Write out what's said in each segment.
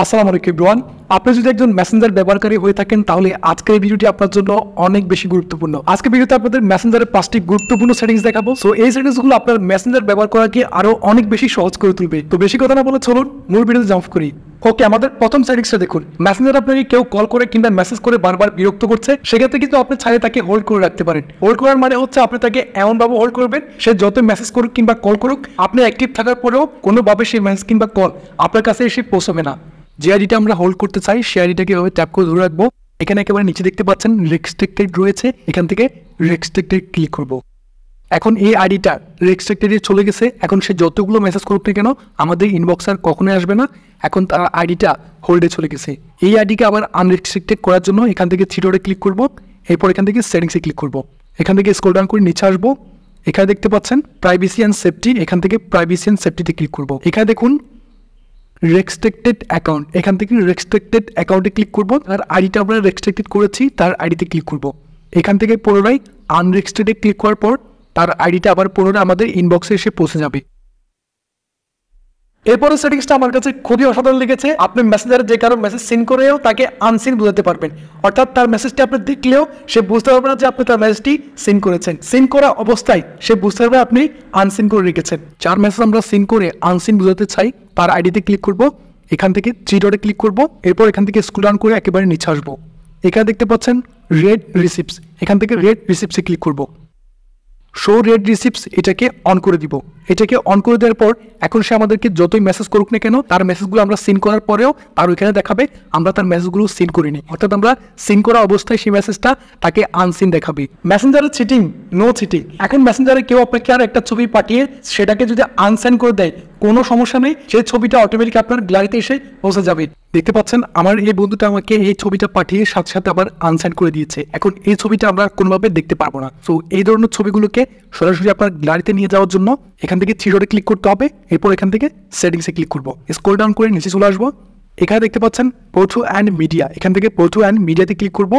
আসসালামু আলাইকুম এভরিওয়ান। আপনি যদি একজন মেসেঞ্জার ব্যবহারকারী হয়ে থাকেন তাহলে আজকের এই ভিডিওটি আপনার জন্য অনেক বেশি গুরুত্বপূর্ণ। আজকের ভিডিওতে আপনাদের মেসেঞ্জারের 5টি গুরুত্বপূর্ণ সেটিংস দেখাবো। সো এই সেটিংসগুলো আপনার মেসেঞ্জার ব্যবহার করাকে আরো অনেক বেশি সহজ করে তুলবে। তো বেশি কথা না বলে চলুন মূল ভিডিওতে জাম্প করি। ওকে, আমাদের প্রথম সেটিংসটা দেখুন। মেসেঞ্জার আপনাকে কেউ কল করে কিংবা মেসেজ করে বারবার বিরক্ত করছে, সেক্ষেত্রে কিন্তু আপনি চাইলে তাকে হোল্ড করে রাখতে পারেন। হোল্ড করার মানে হচ্ছে আপনি তাকে এমনভাবে হোল্ড করবেন, সে যত মেসেজ করুক কিংবা কল করুক, আপনি অ্যাক্টিভ থাকার পরেও কোনোভাবে সেই মেসেজ কিংবা কল আপনার কাছে এসে পৌঁছবে না। যে আইডিটা আমরা হোল্ড করতে চাই সেই আইডিটাকে এভাবে ট্যাপ করে ধরে রাখবো। এখানে একেবারে নিচে দেখতে পাচ্ছেন রেস্ট্রিক্টেড রয়েছে, এখান থেকে রেস্ট্রিক্টেড ক্লিক করব। এখন এই আইডিটা রেস্ট্রিক্টেডে চলে গেছে। এখন সে যতগুলো মেসেজ করুক না কেন আমাদের ইনবক্স আর কখনোই আসবে না। এখন তার আইডিটা হোল্ডে চলে গেছে। এই আইডিকে আবার আনরেস্ট্রিক্টেড করার জন্য এখান থেকে থ্রি ডটে ক্লিক করব, এরপর এখান থেকে সেটিংসে ক্লিক করব। এখান থেকে স্ক্রল ডাউন করে নিচে আসবো। এখানে দেখতে পাচ্ছেন প্রাইভেসি অ্যান্ড সেফটি, এখান থেকে প্রাইভেসি অ্যান্ড সেফটিতে ক্লিক করব। এখানে দেখুন রেস্ট্রিক্টেড অ্যাকাউন্ট, এখান থেকে রেস্ট্রিক্টেড অ্যাকাউন্টে ক্লিক করব। তার আইডিটা আমরা রেস্ট্রিক্টেড করেছি, তার আইডিতে ক্লিক করব। এখান থেকে পুনরায় আনরেস্ট্রিক্টেড ক্লিক করার পর তার আইডিটা আবার পুনরায় আমাদের ইনবক্সে এসে পৌঁছে যাবে। এরপরে সেটিংসটা আমার কাছে খুবই অসাধারণ লেগেছে। আপনি মেসেঞ্জারে যে কারো মেসেজ সিন করেও তাকে আনসিন বোঝাতে পারবেন। অর্থাৎ তার মেসেজটি আপনি দেখলেও সে বুঝতে পারবে না যে আপনি তার মেসেজটি সিন করেছেন। সিন করা অবস্থায় সে বুঝতে পারবে আপনি আনসিন করে রেখেছেন। যার মেসেজ আমরা সিন করে আনসিন বোঝাতে চাই তার আইডিতে ক্লিক করব। এখান থেকে থ্রি ডটে ক্লিক করব, এরপর এখান থেকে স্ক্রল ডাউন করে একেবারে নিচে আসবো। এখানে দেখতে পাচ্ছেন রেড রিসিপ্টস, এখান থেকে রেড রিসিপ্টসে ক্লিক করব। শো রেড রিসিপ্টস এটাকে অন করে দিব। এটাকে অন করে দেওয়ার পর এখন সে আমাদেরকে যতই মেসেজ করুক না কেন তার মেসেজগুলো আমরা সিন করার পরেও তার ওইখানে দেখাবে আমরা তার মেসেজগুলো সিন করিনি। অর্থাৎ আমরা সিন করা অবস্থায় সেই মেসেজটা তাকে আনসিন দেখাবে। মেসেঞ্জারের চিটিং নো চিটিং। এখন মেসেঞ্জারে কেউ আপনাকে আর একটা ছবি পাঠিয়ে সেটাকে যদি আনসেন্ড করে দেয় কোনো সমস্যা নেই, সেই ছবিটা অটোমেটিক আপনার গ্যালারিতে এসে পৌঁছে যাবে। দেখতে পাচ্ছেন আমার এই বন্ধুটা আমাকে এই ছবিটা পাঠিয়ে সাথে সাথে আবার আনসেন্ড করে দিয়েছে। এখন এই ছবিটা আমরা কোনোভাবে দেখতে পারবো না। সো এই ধরনের ছবিগুলোকে সরাসরি আপনার গ্যালারিতে নিয়ে যাওয়ার জন্য এখান থেকে থ্রি ডটে ক্লিক করতে হবে, এরপর এখান থেকে সেটিংসে ক্লিক করবো। স্ক্রল ডাউন করে নিচে চলে আসবো। এখানে দেখতে পাচ্ছেন ফটো অ্যান্ড মিডিয়া, এখান থেকে ফটো অ্যান্ড মিডিয়াতে ক্লিক করব।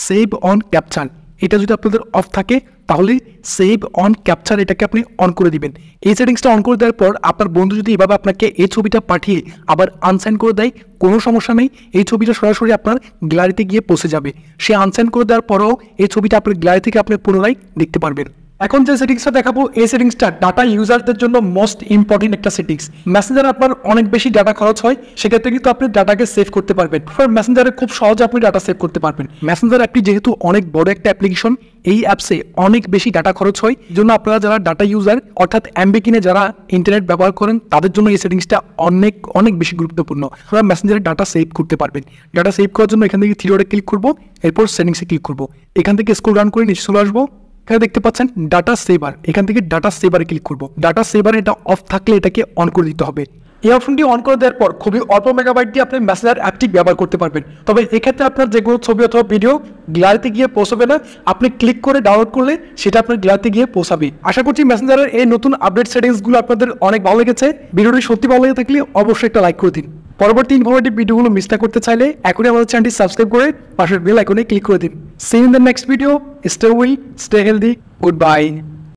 সেভ অন ক্যাপচার এটা যদি আপনাদের অফ থাকে তাহলে সেভ অন ক্যাপচার এটাকে আপনি অন করে দিবেন। এই সেটিংসটা অন করে দেওয়ার পর আপনার বন্ধু যদি এভাবে আপনাকে এই ছবিটা পাঠিয়ে আবার আনসাইন করে দেয় কোনো সমস্যা নেই, এই ছবিটা সরাসরি আপনার গ্যালারিতে গিয়ে পৌঁছে যাবে। সে আনসাইন করে দেওয়ার পরেও এই ছবিটা আপনার গ্যালারি থেকে আপনি পুনরায় দেখতে পারবেন। এখন যে সেটিংসটা দেখাবো এই সেটিংসটা ডাটা ইউজারদের জন্য মোস্ট ইম্পর্টেন্ট একটা সেটিংস। মেসেঞ্জারে আপনার অনেক বেশি ডাটা খরচ হয়, সেক্ষেত্রে কিন্তু আপনি ডাটাকে সেভ করতে পারবেন। মেসেঞ্জারে খুব সহজে আপনি ডাটা সেভ করতে পারবেন। মেসেঞ্জার অ্যাপটি যেহেতু অনেক বড় একটা অ্যাপ্লিকেশন, এই অ্যাপসে অনেক বেশি ডাটা খরচ হয়। এই জন্য আপনারা যারা ডাটা ইউজার অর্থাৎ এমবি কিনে যারা ইন্টারনেট ব্যবহার করেন তাদের জন্য এই সেটিংসটা অনেক অনেক বেশি গুরুত্বপূর্ণ। আপনারা মেসেঞ্জারে ডাটা সেভ করতে পারবেন। ডাটা সেভ করার জন্য এখান থেকে থ্রি ডটে ক্লিক করবো, এরপর সেটিংসে ক্লিক করবো। এখান থেকে স্ক্রল ডাউন করে নিচে চলে আসবো। এখানে দেখতে পাচ্ছেন ডাটা সেভার, এখান থেকে ডাটা সেভারে ক্লিক করব। ডাটা সেভার এটা অফ থাকলে এটাকে অন করে দিতে হবে। এই অপশনটি অন করে দেওয়ার পর খুবই অল্প মেগাবাইট দিয়ে আপনি মেসেঞ্জার অ্যাপটি ব্যবহার করতে পারবেন। তবে এক্ষেত্রে আপনার যে কোনো ছবি অথবা ভিডিও গ্যালারিতে গিয়ে পৌঁছাবে না, আপনি ক্লিক করে ডাউনলোড করলে সেটা আপনার গ্যালারিতে গিয়ে পৌঁছাবে। আশা করছি মেসেঞ্জারের এই নতুন আপডেট সেটিংসগুলো আপনাদের অনেক ভালো লেগেছে। ভিডিওটি সত্যি ভালো লেগে থাকলে অবশ্যই একটা লাইক করে দিন। পরবর্তী ইনফরমেটিভ ভিডিওগুলো মিস না করতে চাইলে এখনই আমাদের চ্যানেলটি সাবস্ক্রাইব করে পাশের বেল আইকনে ক্লিক করে দিন। See in the next video. Stay well, stay healthy, good by.